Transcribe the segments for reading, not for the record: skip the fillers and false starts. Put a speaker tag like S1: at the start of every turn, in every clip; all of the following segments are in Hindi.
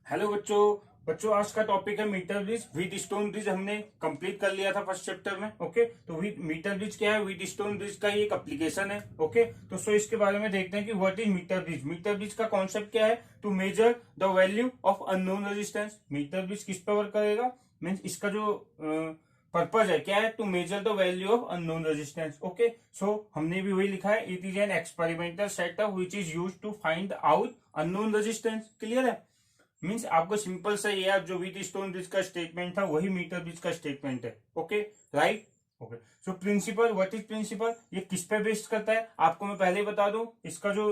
S1: हेलो बच्चों। आज का टॉपिक है metre bridge Wheatstone bridge. हमने कंप्लीट कर लिया था फर्स्ट चैप्टर में। ओके, तो विद मीटर ब्रिज क्या है? विद स्टोन ब्रिज का ही एक एप्लीकेशन है। ओके, तो सो इसके बारे में देखते हैं कि what is metre bridge. Metre bridge का कॉन्सेप्ट क्या है? To measure the value of unknown resistance. Metre bridge किस पे वर्क करेगा? मीन्स इसका जो पर्पज है क्या है? To measure the value of unknown resistance. Okay, so हमने भी वही लिखा है, it is an experimental setup which is use to find out unknown resistance. Clear है? मीन्स आपको सिंपल सा यार जो व्हीट स्टोन ब्रिज का स्टेटमेंट था वही मीटर ब्रिज का स्टेटमेंट है। Okay, right. Okay, so principle, what is principle? ये किस पे बेस्ड करता है आपको मैं पहले ही बता दूं। इसका जो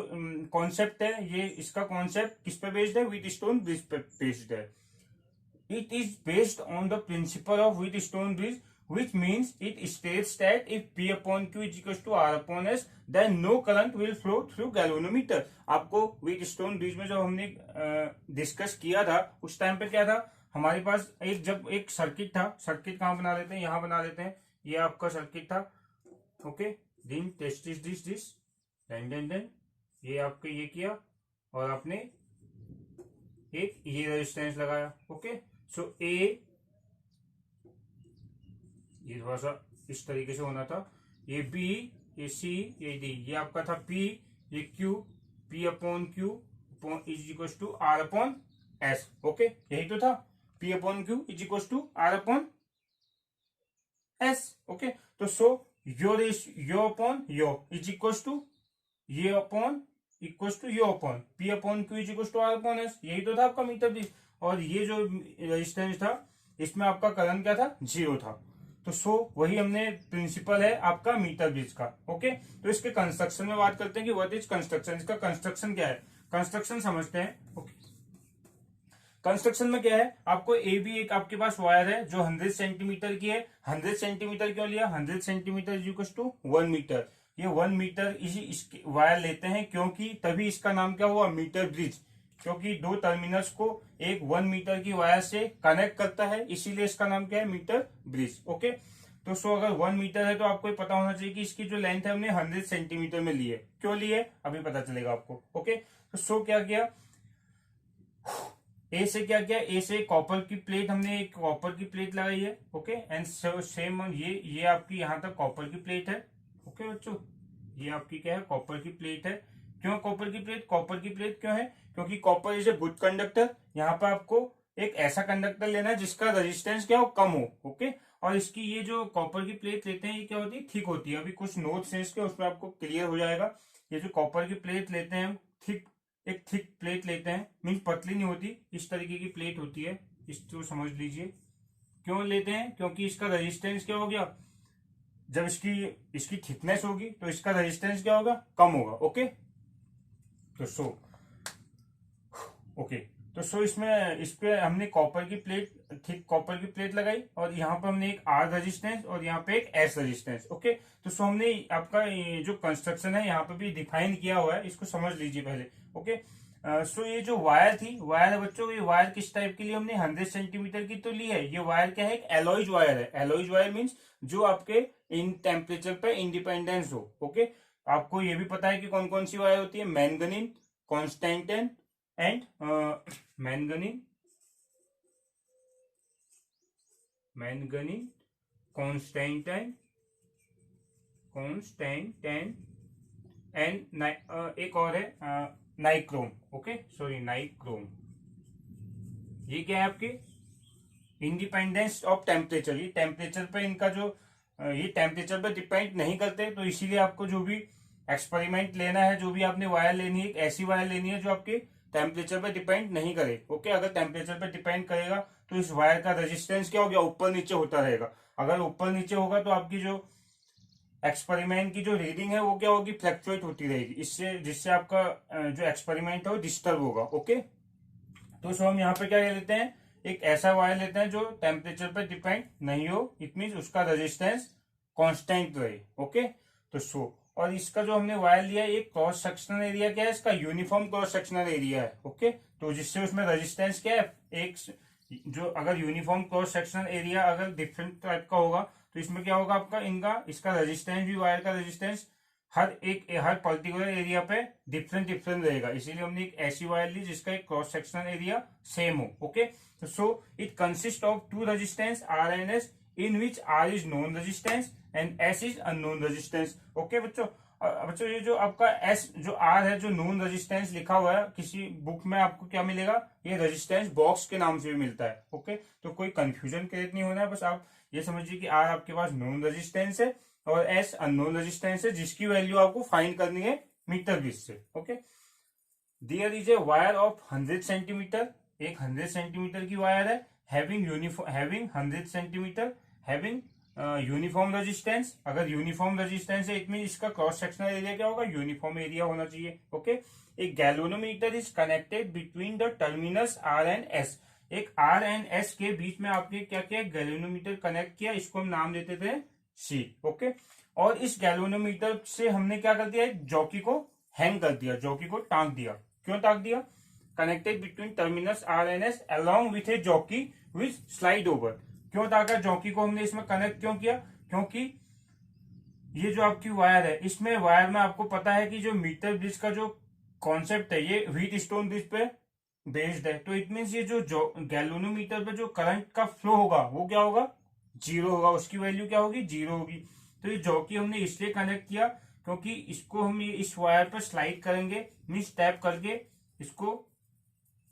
S1: कॉन्सेप्ट है, ये इसका कॉन्सेप्ट किस पे बेस्ड है? व्हीट स्टोन ब्रिज पे बेस्ड है। It is based on the principle of Wheatstone bridge, which means it states that if P upon Q is equals to R upon S, then no current will flow through galvanometer। आपको Wheatstone bridge में जब हमने डिस्कस किया था उस टाइम पे क्या था हमारे पास? जब एक सर्किट था। सर्किट कहाँ बना लेते हैं? यहाँ बना लेते हैं। ये आपका सर्किट था। ओके, दिन टेस्ट इज दिस देन ये आपके ये किया और आपने एक ये रेजिस्टेंस लगाया। ओके, सो ए ये थोड़ा सा इस तरीके से होना था। ये बी, ये सी, ये डी, ये आपका था पी, ये Q, P upon Q upon is equal to R upon S. Okay, यही तो था। P upon Q is equal to R upon S. Okay, तो सो यो अपॉन यो इज इक्वल टू ये अपॉन इक्वल टू यो upon P upon Q is equal to R upon S. यही तो था आपका मीटर ब्रिज। और ये जो रेजिस्टेंस था इसमें आपका करंट क्या था? जीरो था। तो सो वही हमने प्रिंसिपल है आपका मीटर ब्रिज का। ओके, तो इसके कंस्ट्रक्शन में बात करते हैं कि व्हाट इज कंस्ट्रक्शन। इसका कंस्ट्रक्शन क्या है? कंस्ट्रक्शन समझते हैं। ओके, कंस्ट्रक्शन में क्या है? आपको ए बी एक आपके पास वायर है जो 100 सेंटीमीटर की है। 100 सेंटीमीटर क्यों लिया? 100 centimetre is equal to 1 metre. ये 1 मीटर इसी वायर लेते हैं क्योंकि तभी इसका नाम क्या हुआ? Metre bridge. क्योंकि दो टर्मिनल्स को एक 1 मीटर की वायर से कनेक्ट करता है, इसीलिए इसका नाम क्या है? Metre bridge. ओके, तो सो अगर 1 मीटर है तो आपको ये पता होना चाहिए कि इसकी जो लेंथ है हमने 100 सेंटीमीटर में ली है। क्यों ली है अभी पता चलेगा आपको। ओके, तो सो क्या किया? ए से क्या किया? ए से कॉपर की प्लेट, हमने एक कॉपर की प्लेट लगाई है। ओके, एंड सेम ये आपकी यहां तक कॉपर की प्लेट है। ओके बच्चों, ये आपकी क्या है? कॉपर की प्लेट है। क्यों कॉपर की प्लेट? कॉपर की प्लेट क्यों है? क्योंकि copper is a good conductor. यहाँ पर आपको एक ऐसा कंडक्टर लेना है जिसका रेजिस्टेंस क्या हो? कम हो। ओके, और इसकी ये जो कॉपर की प्लेट लेते हैं ये क्या होती है? थिक होती है। अभी कुछ नोट्स हैं इसके, उसमें आपको क्लियर हो जाएगा। ये जो कॉपर की प्लेट लेते हैं हम, थिक, एक थिक प्लेट लेते हैं। मीन पतली नहीं होती, इस तरीके की प्लेट होती है। इसको समझ लीजिए। क्यों लेते हैं? क्योंकि इसका रेजिस्टेंस क्या हो गया? जब इसकी इसकी थिकनेस होगी तो इसका रेजिस्टेंस क्या होगा? कम होगा। ओके, तो सो ओके, तो सो इसमें इस पे हमने कॉपर की प्लेट, थिक कॉपर की प्लेट लगाई और यहाँ पर हमने एक आर रेजिस्टेंस और यहाँ पे एक एस रेजिस्टेंस। ओके, तो सो हमने आपका ये जो कंस्ट्रक्शन है यहाँ पे भी डिफाइन किया हुआ है, इसको समझ लीजिए पहले। ओके, सो ये जो वायर थी, वायर है बच्चों, ये वायर किस टाइप की ली हमने? 100 सेंटीमीटर की तो ली है। ये वायर क्या है? एक एलॉयज वायर है। एलॉयज वायर मीन्स जो आपके इन टेम्परेचर पे इंडिपेंडेंस हो। ओके, आपको ये भी पता है कि कौन कौन सी वायर होती है? Manganin, constantan and manganin, manganin, constantine, constantan and एक और है नाइक्रोम। Okay, sorry, nichrome. ये क्या है आपके? Independence of temperature. ये टेम्परेचर पे इनका जो ये टेम्परेचर पे डिपेंड नहीं करते, तो इसीलिए आपको जो भी एक्सपेरिमेंट लेना है, जो भी आपने वायर लेनी है, एक ऐसी वायर लेनी है जो आपके टेम्परेचर पे डिपेंड नहीं करे। ओके, अगर टेम्परेचर पे डिपेंड करेगा तो इस वायर का रेजिस्टेंस क्या हो गया? ऊपर नीचे होता रहेगा। अगर ऊपर नीचे होगा तो आपकी जो एक्सपेरिमेंट की जो रीडिंग है वो क्या होगी? फ्लक्चुएट होती रहेगी, इससे जिससे आपका जो एक्सपेरिमेंट है वो डिस्टर्ब होगा। ओके, तो सो हम यहाँ पे क्या लेते हैं? एक ऐसा वायर लेते हैं जो टेम्परेचर पे डिपेंड नहीं हो। इट मीन उसका रेजिस्टेंस कांस्टेंट रहे। ओके, तो सो और इसका जो हमने वायर लिया है, एक क्रॉस सेक्शनल एरिया क्या है? इसका यूनिफॉर्म क्रॉस सेक्शनल एरिया है। ओके, तो जिससे उसमें रेजिस्टेंस क्या है? एक जो अगर यूनिफॉर्म क्रॉस सेक्शनल एरिया अगर डिफरेंट टाइप का होगा तो इसमें क्या होगा आपका? इनका इसका रेजिस्टेंस भी, वायर का रेजिस्टेंस हर पर्टिकुलर एरिया पे डिफरेंट डिफरेंट रहेगा, इसीलिए हमने एक ऐसी वायर ली जिसका एक क्रॉस सेक्शनल एरिया सेम हो। Okay, so it consist of two resistance R and S, in which R is known resistance and S is unknown resistance. Okay बच्चों, बच्चों ये जो आपका एस जो आर है, जो नोन रेजिस्टेंस लिखा हुआ है किसी बुक में, आपको क्या मिलेगा, ये रेजिस्टेंस बॉक्स के नाम से भी मिलता है। ओके, तो कोई कंफ्यूजन क्रिएट नहीं होना है, बस आप ये समझिए कि आर आपके पास नोन रेजिस्टेंस है और एस अननोन रेजिस्टेंस है, जिसकी वैल्यू आपको फाइंड करनी है मीटर बेस से। Okay, there is a wire of 100 centimetre, एक 100 सेंटीमीटर की वायर है, having 100 centimetre, having uniform resistance. अगर यूनिफॉर्म रेजिस्टेंस है, इट मीन इसका क्रॉस सेक्शनल एरिया क्या होगा, यूनिफॉर्म एरिया होना चाहिए। ओके, एक galvanometer is connected between the terminus R and S, एक आर एंड एस के बीच में आपने क्या किया, गैल्वेनोमीटर कनेक्ट किया, इसको हम नाम देते थे सी। ओके, और इस गैल्वेनोमीटर से हमने क्या कर दिया, एक जॉकी को हैंग कर दिया, जॉकी को टांग दिया। क्यों टांग दिया, connected between terminus R and S along with a jockey which slide over. क्यों टांगा जॉकी को हमने इसमें कनेक्ट क्यों किया, क्योंकि ये जो आपकी वायर है, इसमें वायर में आपको पता है कि जो मीटर ब्रिज का जो कॉन्सेप्ट है, ये व्हीट स्टोन ब्रिज पे बेस्ड है। तो इट मीन ये जो गैल्वेनोमीटर पे जो करंट का फ्लो होगा वो क्या होगा, जीरो होगा, उसकी वैल्यू क्या होगी, जीरो होगी। तो ये जॉकी हमने इसलिए कनेक्ट किया क्योंकि इसको हम इस वायर पर स्लाइड करेंगे, मीन्स टैप करके इसको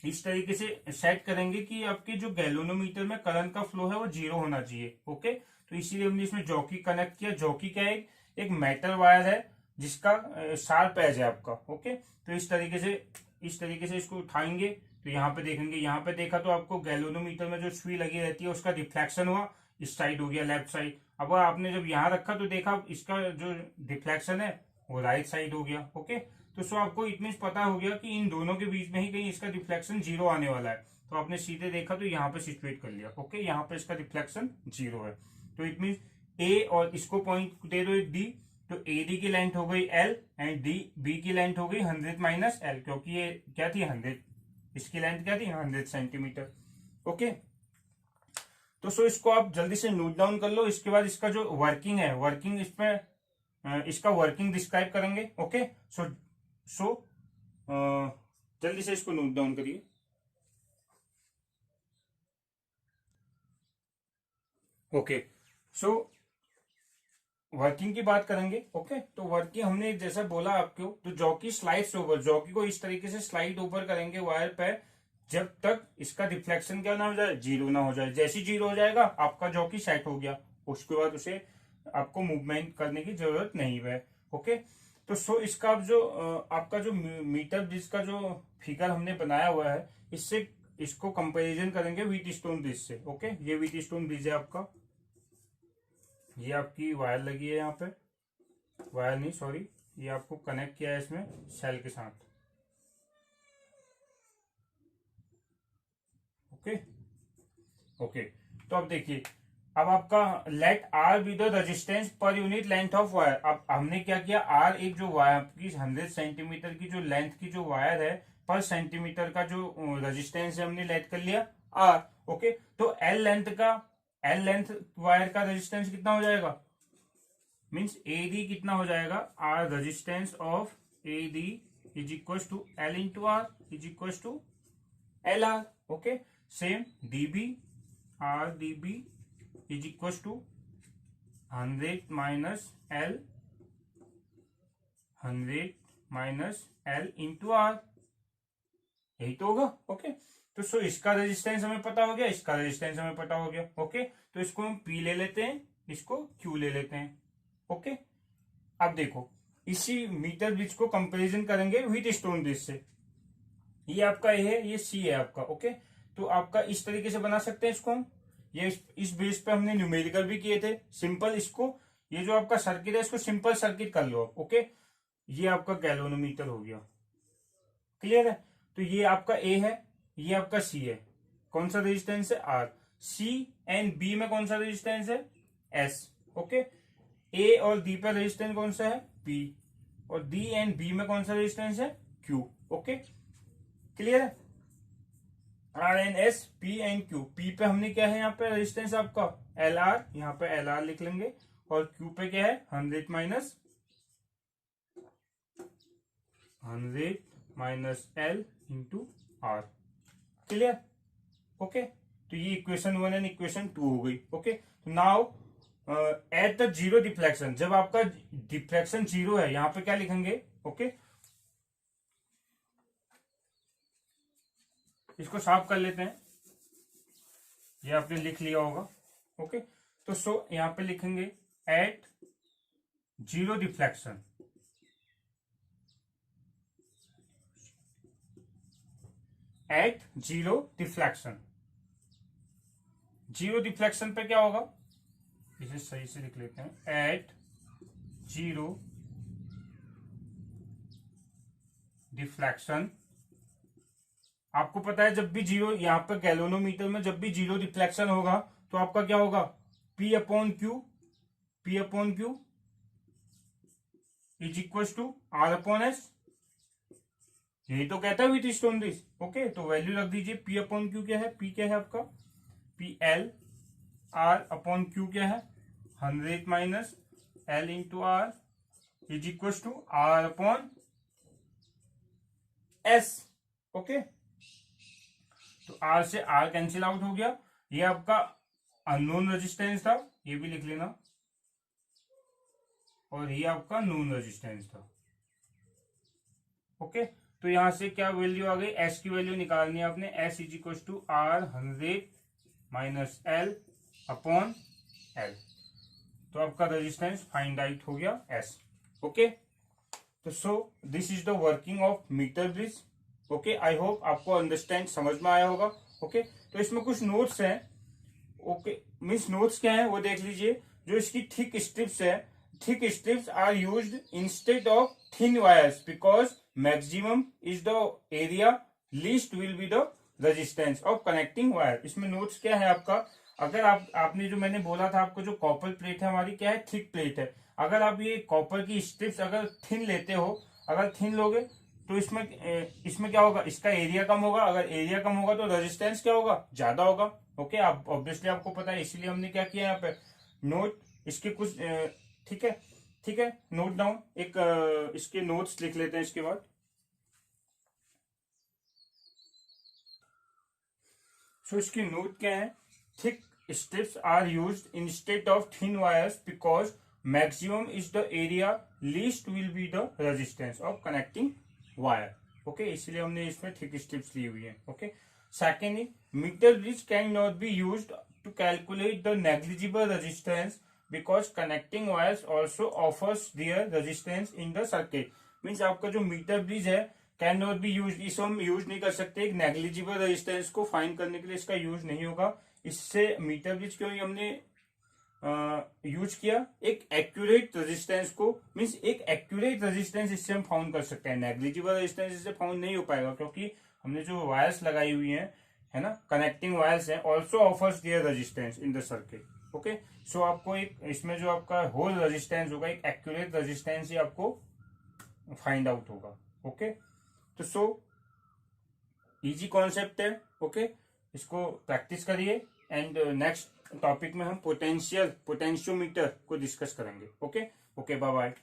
S1: इस तरीके से सेट करेंगे कि आपके जो गैल्वेनोमीटर में करंट का फ्लो है वो जीरो होना चाहिए। ओके, तो इसीलिए हमने इसमें जॉकी कनेक्ट किया। जॉकी क्या है, एक मेटल वायर है जिसका शार्प एज है आपका। ओके, तो इस तरीके से इसको उठाएंगे तो यहाँ पे देखेंगे, यहाँ पे देखा तो आपको गैल्वेनोमीटर में जो सुई लगी रहती है उसका डिफ्लेक्शन हुआ, इस साइड हो गया लेफ्ट साइड। अब आपने जब यहाँ रखा तो देखा इसका जो डिफ्लेक्शन है वो राइट साइड हो गया। ओके, तो सो आपको इट मीन पता हो गया कि इन दोनों के बीच में ही कहीं इसका डिफ्लेक्शन जीरो आने वाला है, तो आपने सीधे देखा तो यहाँ पे सिचुएट कर लिया। ओके, यहाँ पे इसका डिफ्लेक्शन जीरो है, तो इट मीन ए और इसको पॉइंट दे दो एक डी, तो ए डी की लेंथ हो गई एल एंड डी बी की लेंथ हो गई 100 माइनस एल, क्योंकि ये क्या थी 100, इसकी लेंथ क्या थी 100 सेंटीमीटर। ओके, तो सो इसको आप जल्दी से नोट डाउन कर लो। इसके बाद इसका जो वर्किंग है, वर्किंग इसमें इसका वर्किंग डिस्क्राइब करेंगे। ओके, सो जल्दी से इसको नोट डाउन करिए। ओके, सो वर्किंग की बात करेंगे। ओके, तो वर्किंग हमने जैसा बोला आपको, तो जॉकी स्लाइड्स ओवर, जॉकी को इस तरीके से स्लाइड ओवर करेंगे वायर पे जब तक इसका डिफ्लेक्शन क्या ना हो जाए, जीरो ना हो जाए। जैसे ही जीरो हो जाएगा आपका जॉकी सेट हो गया, उसके बाद उसे आपको मूवमेंट करने की जरूरत नहीं है। ओके, तो सो इसका अब जो आपका जो मीटर ब्रिज का जो फिगर हमने बनाया हुआ है, इससे इसको कंपैरिजन करेंगे व्हीट स्टोन ब्रिज से। ओके, ये व्हीट स्टोन ब्रिज है आपका, ये आपकी वायर लगी है यहाँ पे, वायर नहीं सॉरी, ये आपको कनेक्ट किया है इसमें सेल के साथ। ओके ओके, तो अब देखिए, अब आपका let R be the resistance per unit length of wire. अब हमने क्या किया, आर एक जो वायर की 100 सेंटीमीटर की जो लेंथ की जो वायर है, पर सेंटीमीटर का जो रेजिस्टेंस है हमने लेट कर लिया आर। ओके, तो एल लेंथ वायर का रेजिस्टेंस कितना हो जाएगा, मीन्स ए डी कितना हो जाएगा, R resistance of A D is equal to L into R is equal to L R. Okay, same DB R DB is equal to 100 minus L, 100 minus L into R, यही तो होगा। ओके, तो सो इसका रेजिस्टेंस हमें पता हो गया, इसका रेजिस्टेंस हमें पता हो गया। ओके, तो इसको हम पी ले लेते हैं, इसको क्यू ले लेते हैं। ओके, अब देखो इसी मीटर ब्रिज को कंपैरिजन करेंगे व्हीट स्टोन ब्रिज से। ये आपका ए है, ये सी है आपका। ओके, तो आपका इस तरीके से बना सकते हैं इसको हम, ये इस बेस पे हमने न्यूमेरिकल भी किए थे सिंपल। इसको ये जो आपका सर्किट है इसको सिंपल सर्किट कर लो आप। ओके, ये आपका गैल्वेनोमीटर हो गया, क्लियर है। तो ये आपका ए है, ये आपका सी है, कौन सा रेजिस्टेंस है, आर। सी एंड बी में कौन सा रेजिस्टेंस है, एस। ओके, ए और डी पर रेजिस्टेंस कौन सा है, पी, और डी एंड बी में कौन सा रेजिस्टेंस है, क्यू। ओके, क्लियर है। R N S P and Q, P पे हमने क्या है यहाँ पे रेजिस्टेंस आपका एल आर, यहाँ पे एल आर लिख लेंगे, और क्यू पे क्या है 100 minus 100 minus L into R. Clear? Okay, तो ये इक्वेशन 1 एंड इक्वेशन 2 हो गई। ओके, तो now at the zero deflection, जब आपका डिफ्लेक्शन जीरो है, यहां पे क्या लिखेंगे? ओके, इसको साफ कर लेते हैं, ये आपने लिख लिया होगा। ओके, तो सो यहां पे लिखेंगे at zero deflection, at zero deflection, zero deflection पे क्या होगा, इसे सही से लिख लेते हैं, एट जीरो डिफ्लेक्शन। आपको पता है जब भी जीरो, यहां पर गैल्वेनोमीटर में जब भी जीरो डिफ्लेक्शन होगा तो आपका क्या होगा, P upon Q, P upon Q is equal to R upon S. यही तो कहता है विथ स्टोन ब्रिज। ओके, तो वैल्यू रख दीजिए, P अपॉन क्यू क्या है, P क्या है आपका, P L, R upon Q क्या है, 100 minus L into R is equal to R upon S. Okay, तो R से R कैंसिल आउट हो गया, ये आपका अननोन रेजिस्टेंस था, ये भी लिख लेना, और ये आपका नोन रेजिस्टेंस था। ओके, तो यहां से क्या वैल्यू आ गई, एस की वैल्यू निकालनी है आपने, S is equal to R 100 minus L upon L, तो आपका रेजिस्टेंस फाइंड आउट हो गया एस। ओके, तो so this is the working of metre bridge. Okay, I hope आपको अंडरस्टैंड समझ में आया होगा। ओके, तो इसमें कुछ नोट्स हैं। ओके, मीन्स नोट्स क्या है वो देख लीजिए। जो इसकी थिक स्ट्रिप्स है, thick strips are used instead of thin wires because maximum is the area, least will be the resistance of connecting wire. इसमें नोट्स क्या है आपका, अगर आपने जो मैंने बोला था आपको, जो कॉपर प्लेट है हमारी क्या है, थिक प्लेट है। अगर आप ये कॉपर की स्ट्रिप्स अगर थिन लेते हो, अगर थिन लोगे तो इसमें क्या होगा, इसका एरिया कम होगा, अगर एरिया कम होगा तो रेजिस्टेंस क्या होगा, ज्यादा होगा। ओके, आप ऑब्वियसली आपको पता है, इसीलिए हमने क्या किया यहाँ पे नोट इसके कुछ, ठीक है, ठीक है, नोट डाउन, एक इसके नोट्स लिख लेते हैं इसके बाद। सो इसकी नोट क्या है, thick strips are used instead of thin wires because maximum is the area, least will be the resistance of connecting wire. Okay, इसलिए हमने इसमें thick strips ली हुई है। Okay, secondly, meter bridge cannot be used to calculate the negligible resistance because connecting wires also offers their resistance in the circuit. Means आपका जो मीटर ब्रिज है कैन नॉट बी यूज, इसको हम यूज नहीं कर सकते एक नेग्लिजिबल रेजिस्टेंस को फाइंड करने के लिए, इसका यूज नहीं होगा। इससे मीटर ब्रिज क्यों हमने यूज किया, एक एक्यूरेट रेजिस्टेंस को, मींस एक एक्यूरेट रेजिस्टेंस इससे हम फाउंड कर सकते हैं। नेग्लिजिबल रेजिस्टेंस इससे फाउंड नहीं हो पाएगा क्योंकि हमने जो वायर्स लगाई हुई है ना, कनेक्टिंग वायर्स है, also offers their resistance in the circuit. Okay, so आपको एक इसमें जो आपका होल रेजिस्टेंस होगा, एक एक्यूरेट रेजिस्टेंस ही आपको फाइंड आउट होगा। ओके, तो सो इजी कॉन्सेप्ट है। ओके, इसको प्रैक्टिस करिए एंड नेक्स्ट टॉपिक में हम पोटेंशियोमीटर को डिस्कस करेंगे। Okay, okay, bye bye.